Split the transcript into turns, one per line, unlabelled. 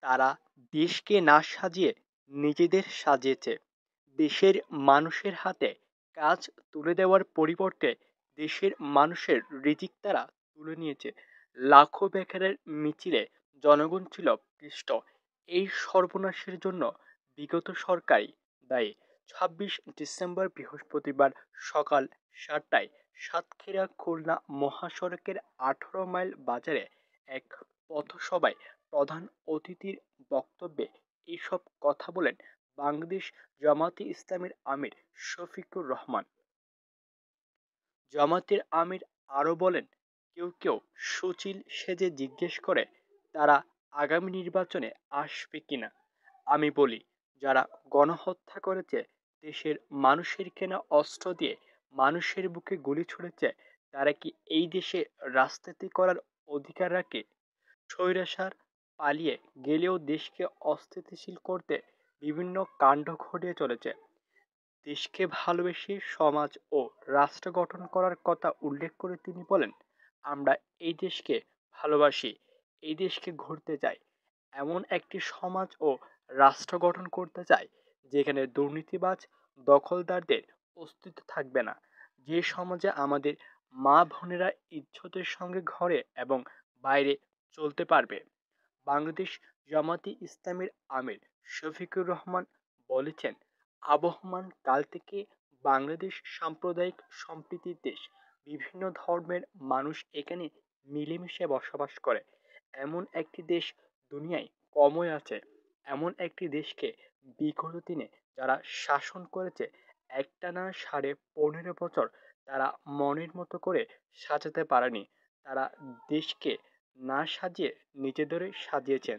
তারা দেশকে না সাজিয়ে নিজেদের সাজিয়েছে। দেশের মানুষের হাতে কাজ তুলে দেওয়ার পরিবর্তে দেশের মানুষের রিজিক তারা তুলে নিয়েছে। লাখো বেকারের মিছিলে জনগণ ছিল পিষ্ট। এই সর্বনাশের জন্য বিগত সরকারই দায়ী। ২৬ ডিসেম্বর বৃহস্পতিবার সকাল ৭টায় সাতক্ষীরা খুলনা মহাসড়কের ১৮ মাইল বাজারে এক পথসভায় প্রধান অতিথির বক্তব্যে এইসব কথা বলেন বাংলাদেশ জামাতে ইসলামীর আমির শফিকুর রহমান। জামাতের আমির আরো বলেন, কেউ কেউ সুচিল সেজে জিজ্ঞেস করে তারা আগামী নির্বাচনে আসবে কিনা। আমি বলি, যারা গণহত্যা করেছে, দেশের মানুষের কেনা অস্ত্র দিয়ে মানুষের বুকে গুলি ছুড়েছে, তারা কি এই দেশে রাজনীতি করার অধিকার রাখে? স্বৈরাচার পালিয়ে গেলেও দেশকে অস্থিতিশীল করতে বিভিন্ন কাণ্ড ঘটিয়ে চলেছে। দেশকে ভালোবেসে সমাজ ও রাষ্ট্র গঠন করার কথা উল্লেখ করে তিনি বলেন, আমরা এই দেশকে ভালোবাসি, এই দেশকে গড়তে চাই, এমন একটি সমাজ ও রাষ্ট্র গঠন করতে চাই যেখানে দুর্নীতিবাজ দখলদারদের অস্তিত্ব থাকবে না, যে সমাজে আমাদের মা বোনেরা ইজ্জতের সঙ্গে ঘরে এবং বাইরে চলতে পারবে। বাংলাদেশ জামাতে ইসলামীর আমির শফিকুর রহমান বলেছেন, আবহমান কাল থেকে বাংলাদেশ সাম্প্রদায়িক সম্প্রীতির দেশ। বিভিন্ন ধর্মের মানুষ এখানে মিলেমিশে বসবাস করে। এমন একটি দেশ দুনিয়ায় কমই আছে। এমন একটি দেশকে বিগত দিনে যারা শাসন করেছে একটানা 15.5 বছর তারা মনের মতো করে সাজাতে পারেনি। তারা দেশকে না সাজিয়ে নিজেদেরই সাজিয়েছেন।